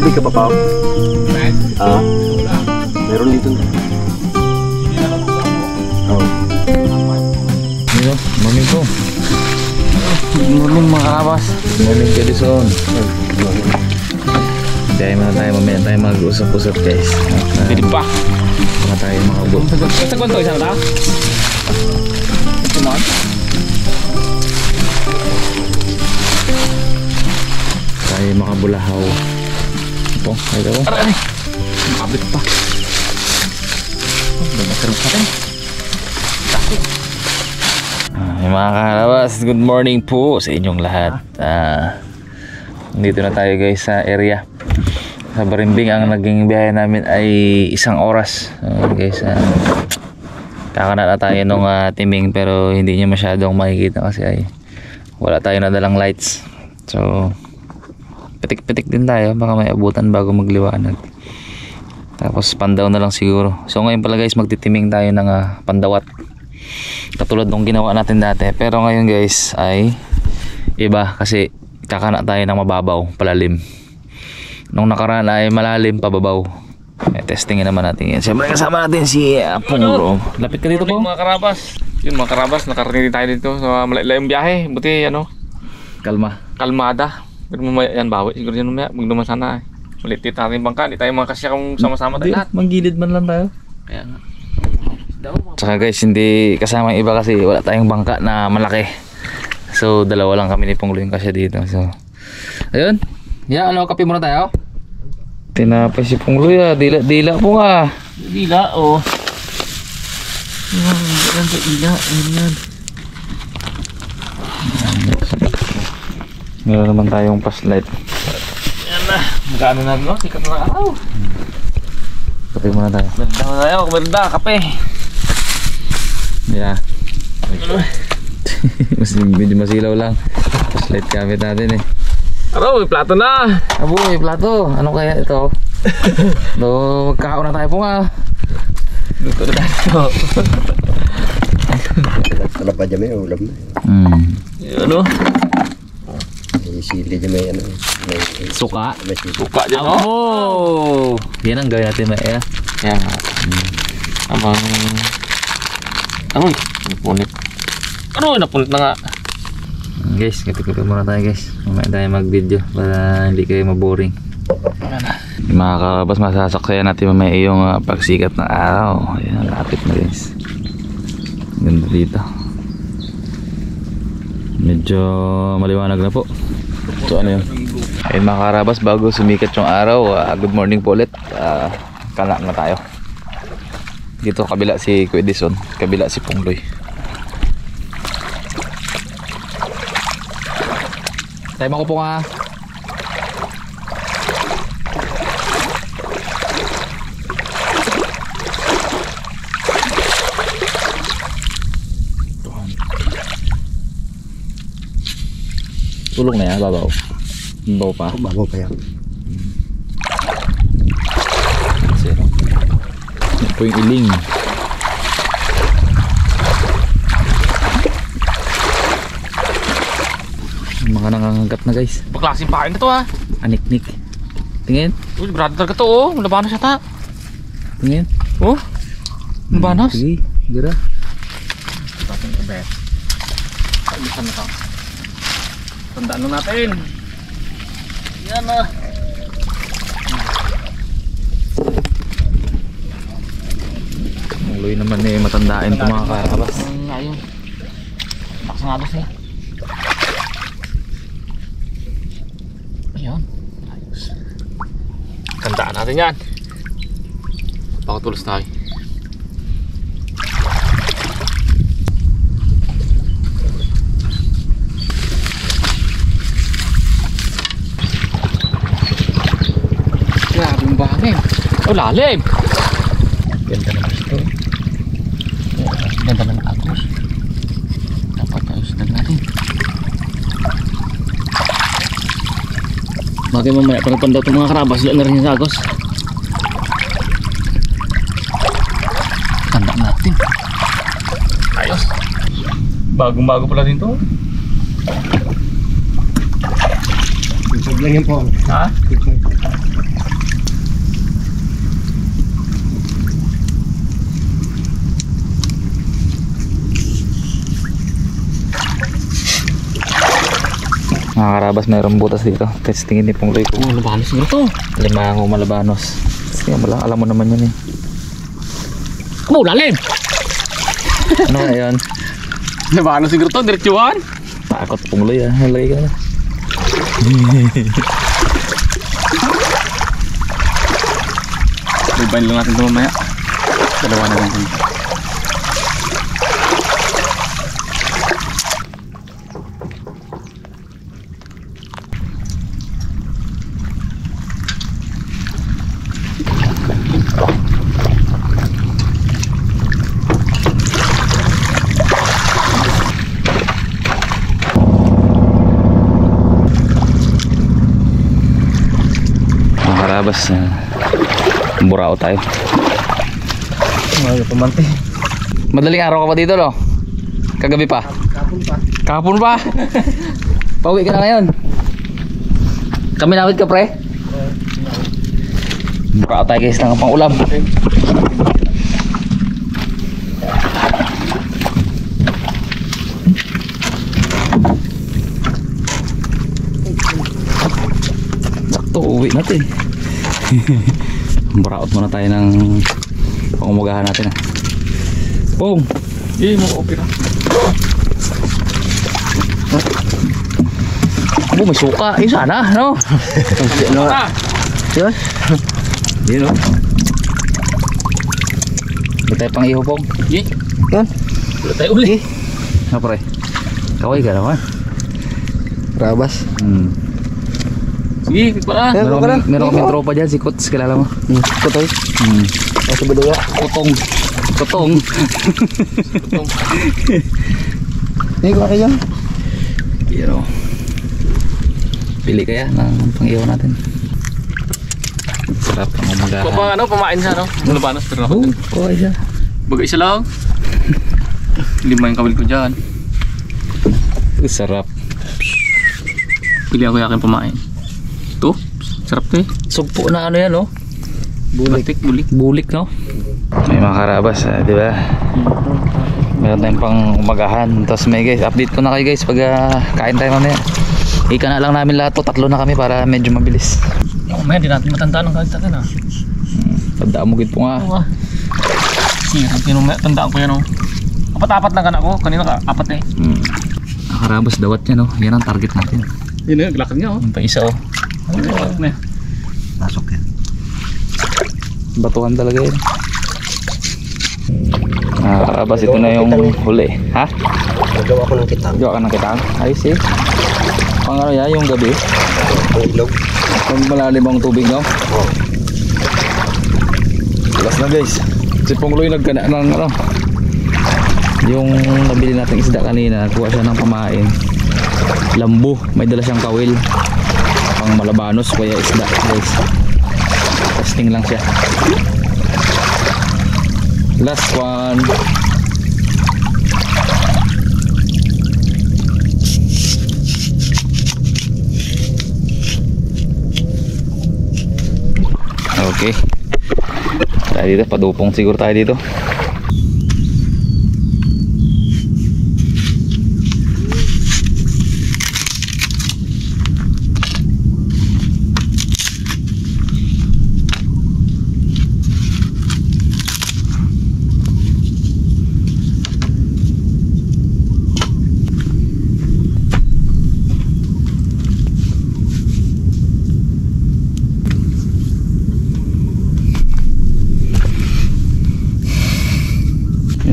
tubig ka pa pa? Ah, meron dito. Oh. Dito, morning po. Good morning mga karabas. Good morning Kuya Dison. Dahil muna tayo, mamaya tayo mag-usap-usap guys. Hindi pa. Mga tayo mga bot. Sa kwanto, isang ta? Tumon? Tayo makabulahaw. Ito, ito ba? Aray! Makabit pa. Nagkaroon pa rin. Mga karabas, good morning po sa inyong lahat. Dito na tayo guys sa area. Sa Barimbing, ang naging biyahe namin ay 1 oras. Guys, kakana na tayo nung timing pero hindi nyo masyadong makikita kasi ay wala tayo nadalang lights. So pitik-pitik din tayo, baka may abutan bago magliwanag. Tapos pandaw na lang siguro. So ngayon pala guys, magtitiming tayo ng pandawat katulad nung ginawa natin dati. Pero ngayon guys ay iba kasi kakana tayo ng mababaw, palalim. Nung nakaraan ay malalim, pababaw. Testingin naman natin yan. Siyempre kasama natin si Pungro. Lapit ka dito po. Mga karabas. Yun mga karabas, nakarating tayo dito sa malalayong biyahe. Buti ano, Kalma. kalmada. Pero mamaya yan bawi. Siguro yan mamaya, magduman sana. Malitit natin yung bangka. Hindi tayo mga kasya kung sama-sama tayo lahat. Manggilid man lang tayo. Kaya nga. Tsaka guys, hindi kasama yung iba kasi wala tayong bangka na malaki. So dalawa lang kami ni Punglo yung kasya dito. So ayun. Ya, ano, kape muna tayo. Tinapay si Punglo ya, dila po nga. Dila, oh. Yan, dila. Yan. Meron naman tayong flashlight. Yan na. Magkano na no? Sikat na araw. Kape muna tayo. Merda na tayo, merda, kape. Yeah. Medyo masilaw lang. Flashlight gamit natin eh. Araw, may plato na. Abo, may plato. Ano kaya ito? No, magkakaon na tayo po nga. Luto na tayo. Ano pa dyan may ulam na. Ano? May sili dyan may ano. May Suka. May sili. Buka dyan, no? Oh! Yan ang gawin natin, Maya. Yan. Abang... Ano? Napunit. Ano? Napunit na nga. Guys, kape-kape muna tayo guys. Mamaya tayo mag-video para hindi kayo maboring. Mga karabas, masasaksayan natin mamaya yung pagsikat ng araw. Ayan, lapit na guys. Ganda dito. Medyo maliwanag na po. So ano yun? Ayun mga karabas, bago sumikat yung araw, good morning po ulit. Kanak na tayo. Dito kabila si Kuya Dison, kabila si Pungloy. Tayo mo ko po nga. Tulog na yan, babaw. Babaw pa. Bago pa yan. Zero. Yan po yung iling. Mga nangangagat na guys. Pagklaseng pain na to, ha? Anik-nik. Tingin. Uy, brother talaga to, oh. Labanos siya ta. Tingin. Oh? Labanos? Sige. Gira. Ating kabe. Alisan na to. Tandaan na natin. Yan na. Muloy naman eh. Matandain ito mga karabas. Ayun. Nakasangabos niya. Ayun. Ayos. Tandaan natin yan. Pakatulos tayo. Grabe yung bahangin. Oh, lalim. Ganda naman ito. Ganda ng agos. Dapat ayusin natin. Bagay mamaya pagpunta itong mga karabas, yan na rin yung agos. Tanda natin. Ayos. Bagong-bago pala din to. Tusog lang yan po. Ha? Mga karabas, mayroong butas dito. Testingin ni Pongloy ko. Oh, labanos siguro to. Limango malabanos. Sige, alam mo naman yun eh. Oh, lalim! Ano kaya yun? Labanos siguro to, diretsuhan. Takot Pongloy ah. Halagay ka na. Bubayin lang natin ito mamaya. Dalawa na lang ito. Mga karabas, burao tayo. Pamante. Madaling araw ka pa dito, no? Kagabi pa? Kahapon pa? Pauwi ka na ngayon? Kami nawid ka, pre? Burao tayo guys ng pang ulam. Sakto, uwi natin. Buraot muna tayo ng pangumagahan natin ah. Pong! Hindi mo opera. Abo, may suka. Eh, sana, no? Ano ka? Yun? Yun, no? Hindi tayo pang iho, Pong. Hindi. Yun? Wala tayo uli. Ano, pre? Kaway ka naman. Rabas. Sige, pala. Meron kaming tropa dyan, si Kuts, kilala mo? Kutoy. Nasa baduya. Kutong. Kutong. Hindi ko kayo. Yun, o. Pili kaya ng pang-iho natin. Sarap ang umagahan. Kung ano, pamain siya, no? Labanos, pero ako. Kaway siya. Bagay isa lang. Lima yung kawil ko dyan. Sarap. Pili ako yakin pamain. Ito, sarap to eh. Sugpo na ano yan, no? Bulik. Bulik. Bulik, no? May mga karabas, di ba? Meron tayong pang umagahan. Tapos may guys, update ko na kayo guys pag kain tayo mamaya. Ika na lang namin lahat po, 3 na kami para medyo mabilis. Mamaya, di natin matandaan ang kahit na. Tandaan mo gid po nga. Oo. Sirap yun, tandaan ko yan, no? Apat-apat na kan ako, kanina ka, 4 na eh. Ang karabas, dawat niya, no? Yan ang target natin. Yun na, glakad niya, oh. Yung pa isa, oh. Pasok yan. Batuhan talaga yun. Karabas, ito na yung huli. Ha? Nagawa ko ng kitang. Gawa ka ng kitang? Ayos eh. Pang ano yan, yung gabi? Ang itlog. Pag malalim ang tubig, no? Oo. Last na guys. Si Pongloy nagkana ng ano. Yung nabili nating isda kanina, kuha siya ng pamain. Lambo, may dala siyang kawil. Pang malabanos, kaya isda guys. Testing lang siya. Last one. Okay. Tayo dito, padupong siguro tayo dito.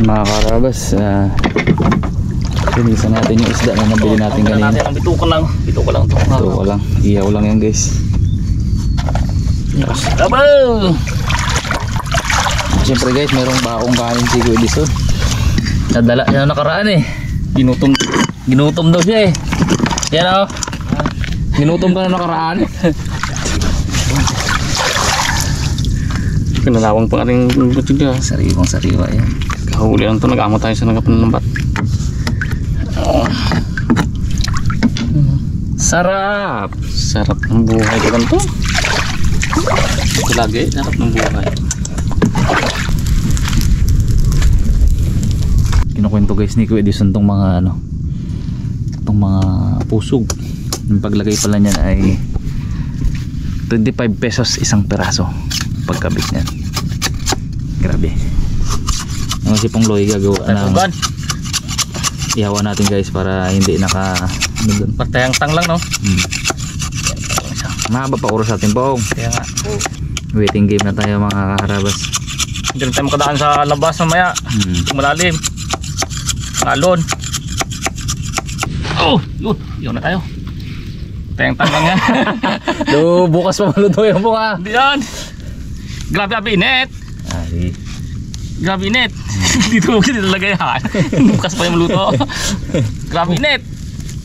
Mga karabas, linisan natin yung isda na nabili natin kanina. Bituka lang to. Ito lang, iyaw lang yan guys. Double! Siyempre guys, mayroong baong kanin si Kuya Edison. Nadala siya nakaraan eh. Ginutom daw siya eh. Yan o. Ginutom ka na nakaraan. Pinalawang pa rin butig niya. Sariwang sariwa yan. Kahuli lang to, nag-amo tayo sa nagapanlambat. Sarap! Sarap ng buhay ko ganito. Ito lagi, sarap ng buhay. Kinukwento guys ni Kuya Edison tong mga ano, tong mga pusog Yung paglagay pala niyan ay 25 pesos isang peraso pagkabit niyan. Grabe. Ang si Pong Loy gagawa ng ihawa natin guys para hindi naka Partayang tang lang, no? Mahaba pa oras natin Pong. Kaya nga. Waiting game na tayo mga kaharabas. Hindi rin tayo makadaan sa labas mamaya. Malalim. Alon. Oh, yun na tayo. Partayang tang lang yan. Do, bukas pa maluto yung bunga. Hindi yan. Grabe init. Ay. Grabe init. Dito talaga yan. Bukas pa yung maluto. Grabe init.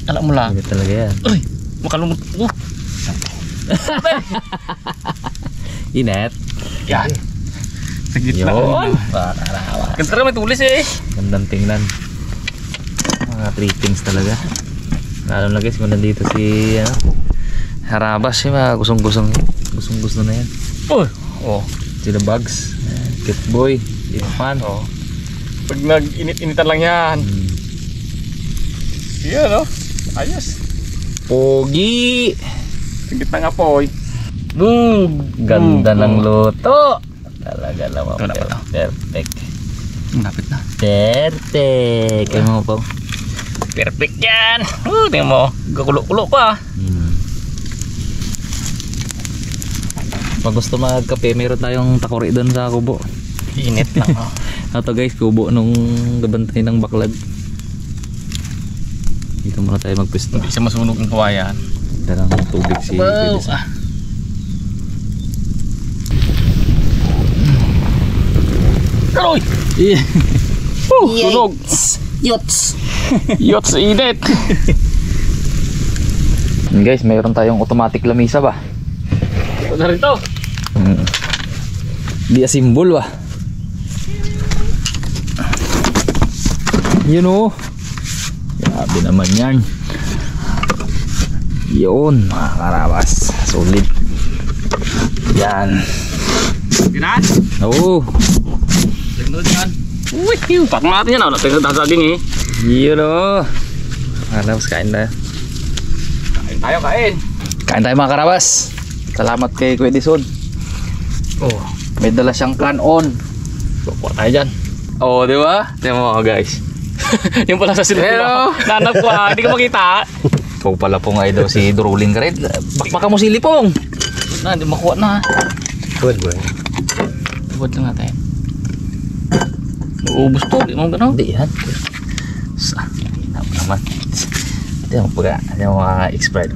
Alam mo lang. Hindi talaga yan. Uy, makalumot. Inet. Yan. Sa gitna. Yun. Pakarawa. Ganda may tulis eh. Gandang tingnan. Mga trippings talaga. Alam na guys kung nandito si Harabas siya mga gusong-gusong. Gusong-gusto na yan. Oh. Sila Bugs. Kit Boy. Fan. Oh. Pag nag-init-initan lang yan. Yan oh. Ayos. Pogi. Sa gitna nga po eh. Ganda ng luto. Talaga naman. Wala pa to. Perfect. Lapit na. Perfect. Kaya mo po. Perfect yan. Tingnan mo. Gakulo-kulo pa. Pag gusto magkape, meron tayong takori doon sa kubo. Init lang oh. Ito guys, kubo nung gabantay ng baklad. Dito muna tayo magpwesto. Hindi siya masunog ang kawayan. Darang tubig si Wow. Pedis. Karoy! Sunog! Yots! Yots init! Guys, mayroon tayong automatic lamisa ba? Ito na rin to. Di asimbol ba? Yun o. Grabe naman yan. Yun mga karabas. Solid. Yan. Ginan? Oo. Tignan yan. Uy! Pak natin yan. Wala tayo dasaging eh. Yun o. Karabas, kain tayo. Kain tayo, kain. Kain tayo mga karabas. Salamat kay Kuya Dison. Oh. May dala siyang can-on. Kuha tayo dyan. Oh, di ba? Tingnan mo guys. Yung pala sa silid Hello. ko. Nanap ko ah. Hindi ko makita. Ikaw pala pong ay daw si Drolling ka rin. Bakbaka mo si Lipong. Hindi makuha na. Good boy. Iwad lang natin. Uubos to. Hindi mo gano'n. Hindi yan. Sa, hindi naman. Ito yung pagka. Ito yung mga expert.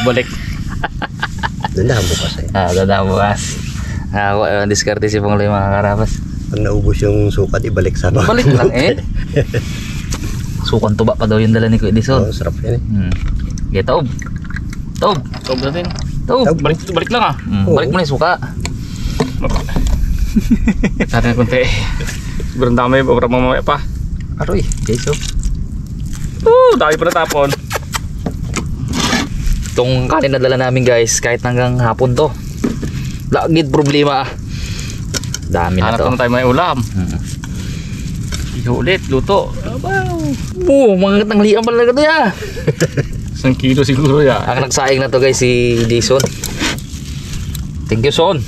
Balik. Doon na bukas eh. Dada bukas. Diskarte si Pongloy mga karabas. Pag naubos yung sukat, ibalik sa bawah. Balik lang eh. Sukan tuba pa daw yung dala ni Kuya Dison. Sarap yan eh. Okay, taob. Taob. Taob natin. Taob. Balik lang ah. Balik mo na yung suka. Sana na kunti. Sobrang dami. Sobrang mamaya pa. Aroy, okay so. Dami pa natapon. Itong kanin na dala namin guys, kahit hanggang hapon to. Lagid problema. Dami na Hanap to. na tayo may ulam. Ulit, luto. Mga tanglian pala ito ya. 1 kilo siguro ya. Ang nagsaing na to guys si Jason. Thank you Son.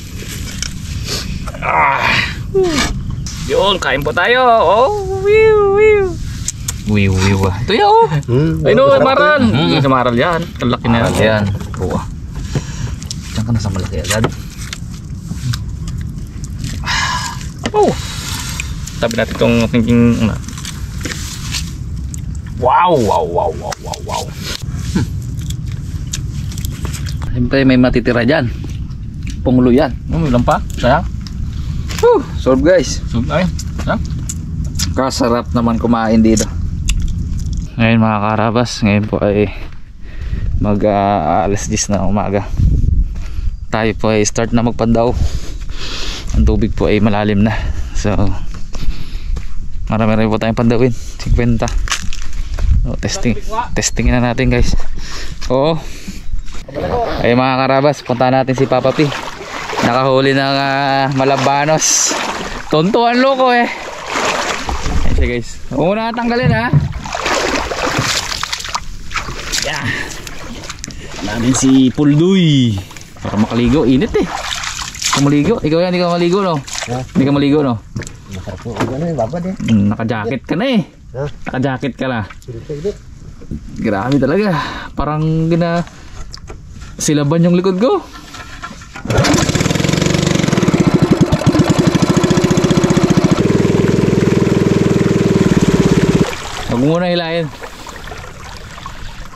Yun, kain po tayo. Wiw. Ito ya oh. Ay no, maral. Sa maral yan. Kalaki na yan. Ayan. Buwa. Diyan ka na sa malaki agad. Tabi natin itong thinking. Wow. Siyempre may matitira dyan. Punglo yan. May ulam pa. Sayang. Solve guys. Ay. Kasarap naman kumain dito. Ngayon mga karabas, ngayon po ay alas 10 na umaga. Tayo po ay start na magpandaw. Ang tubig po ay malalim na. So marami rin po tayong pandawin. 50. So, testing na natin guys. Oo. Ay mga karabas, punta natin si Papa P. Nakahuli ng malabanos. Tuntuan loko eh. Ayan siya guys. Huwag mo na tanggalin ha. Yeah. Namin si Pulduy. Para makaligo, init eh. Kung maligo, ikaw yan, hindi ka maligo no? Ha? Hindi ka maligo no? Masarap po. Ano yung babad eh. Naka-jacket ka na eh. Ha? Naka-jacket ka na. Silip. Grabe talaga. Parang silaban yung likod ko. Huwag mo muna hilahin.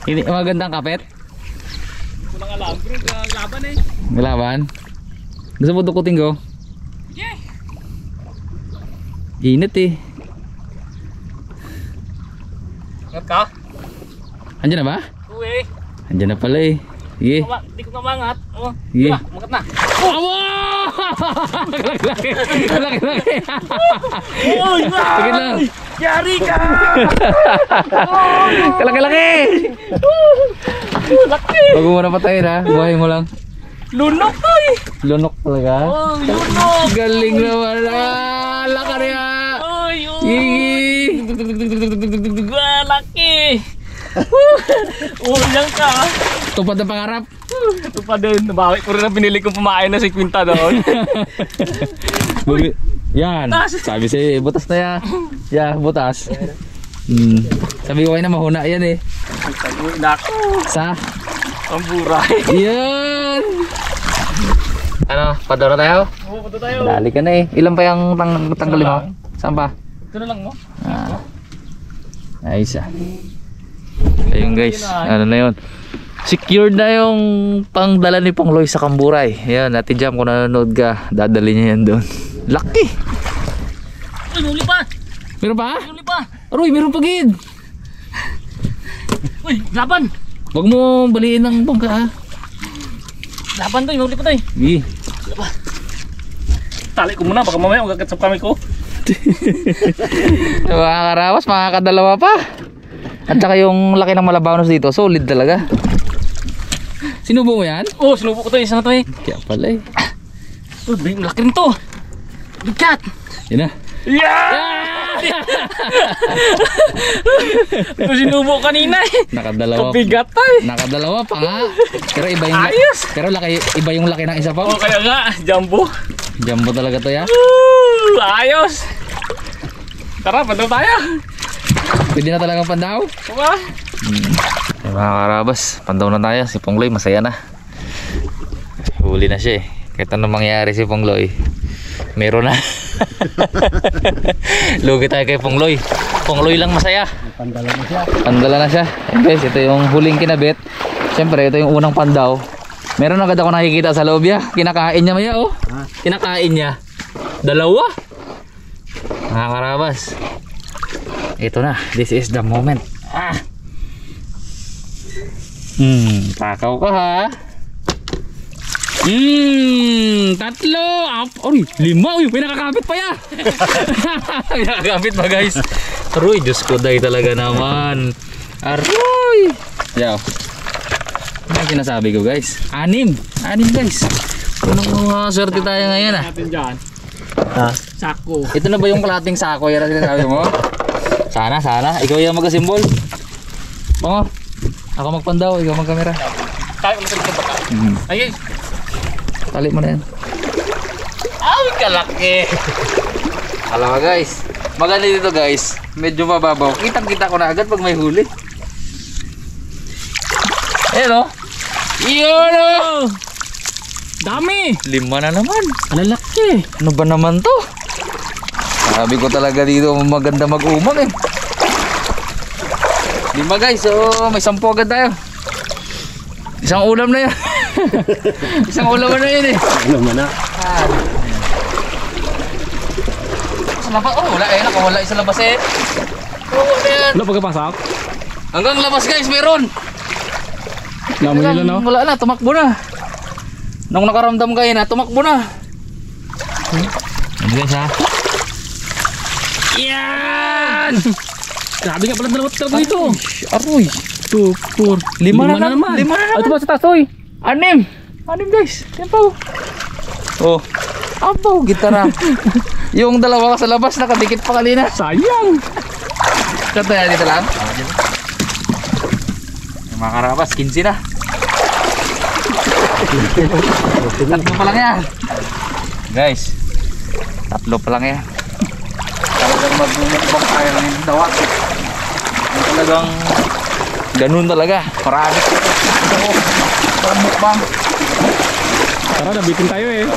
Hindi magandang kapet. Kulang alam, bro. Laban eh. Malaban. Gusto mo dukutin ko? Yeah. Init eh. Ingat ka? Andiyan na ba? Uwi. Andiyan na pala eh. Sige. Hindi ko mamangat. Oh. Sige. Magat na. Awa! Laki-laki. Laki-laki. Uy! Sige lang. Yari ka! Kalaki-laki. Laki! Huwag mo muna patayin ha. Buhay mo lang. Lunok to eh! Lunok talaga. Oh, lunok! Galing naman. Laka niya. Uy! Gigi. Laki! Ulang ka! Tupad na pangarap. Ito pa din. Nabawi ko rin ang binili kong pumain na si Quinta doon. Yan. Sabi sa'yo, butas na yan. Yeah, butas. Sabi ko kayo na mahuna yan eh. Nako! Sa? Ang buray! Yan. Ano, padara tayo? Oo, punta tayo. Dali ka na eh. Ilan pa yung tanggalin mo? Saan pa? Ito na lang mo. Ayos ah. Ayun guys, ano na yun. Secured na yung pangdala ni Pongloy sa Kamburay. Yan, Ate Jam, kung nanonood ka, dadali niya yan doon. Laki! Uy, may uli pa! Meron pa? May uli pa! Aroy, meron pa gid! Uy, laban! Huwag mo baliin ng bangka ha. Laban to, may uli pa to eh. Sige. Tali ko muna, baka mamaya magagat sa kamay ko. So, mga karawas, mga kadalawa pa. At saka yung laki ng Malabanos dito, solid talaga. Sinubo mo yan? Oh, sinubo ko to, isa na to eh. Kaya pala eh. Uy, laki rin to. Bigat! Yun na. Yeah! Ito sinubo kanina eh. Nakadalawa. Kabigat to eh. Nakadalawa pa nga. Pero iba yung Ayos! Pero iba yung laki ng isa pa. Oh, kaya nga, jumbo. Jumbo talaga to ya. Ayos! Tara, pandaw tayo. Pwede na talagang pandaw. Diba? Mga karabas, pandaw na tayo. Si Pongloy masaya na. Huli na siya eh. Kahit anong mangyari si Pongloy, meron na. Lugi tayo kay Pongloy. Pongloy lang masaya. Pandala na siya. Pandala na siya. Ayan guys, ito yung huling kinabit. Siyempre, ito yung unang pandaw. Meron agad ako nakikita sa loob ya. Kinakain niya maya oh. Kinakain niya. Dalawa. Mga karabas, ito na. This is the moment. Takaw ka ha. Tatlo. Uy, 5. Uy, may nakakapit pa ya. May nakakapit pa guys. Aroy, Diyos ko day talaga naman. Aroy. Yaw. Ano sinasabi ko guys? 6 guys. Anong swerte tayo ngayon ah. Natin dyan. Ha? Sako. Ito na ba yung kalating sako yan ang sinasabi mo? Sana. Ikaw yung mag-asimbol. Bango. Ako magpandaw, ikaw magkamera. Tayo ko natin ito. Ayun. Tali mo na yan. Ay, kalaki. Alam mo guys, maganda dito guys. Medyo mababaw. Kitang-kita ko na agad pag may huli. Ayan o. Iyon o. Dami. 5 na naman. Lalaki. Ano ba naman to? Sabi ko talaga dito maganda mag-umag eh. 5 guys, so may 10 agad tayo. Isang ulam na yan. Isang ulam na yun eh. Ano man na? Sa labas, wala eh, nakawala sa labas eh. Wala yan. Wala pagkapasok? Hanggang labas guys, meron. Namoy nila no? Wala na, tumakbo na. Nung nakaramdam kayo na, tumakbo na. Ano guys ha? Yan! Grabe nga pala dalawa ito. Aroy. 2, 4, 5 na naman. 5 na naman. Ito ba sa taas oy? 6 guys. Yan pa oh. Abaw, gitara. Yung dalawa ka sa labas, nakadikit pa kanina. Sayang. Kata yan dito lang. Mga karabas, 15 na. Tatlo pa lang yan. Guys, tatlo pa lang yan. Talagang magmumukbang tayo ng dawa. Talagang ganun talaga. Marami. Mukbang. Tara, nabitin tayo eh.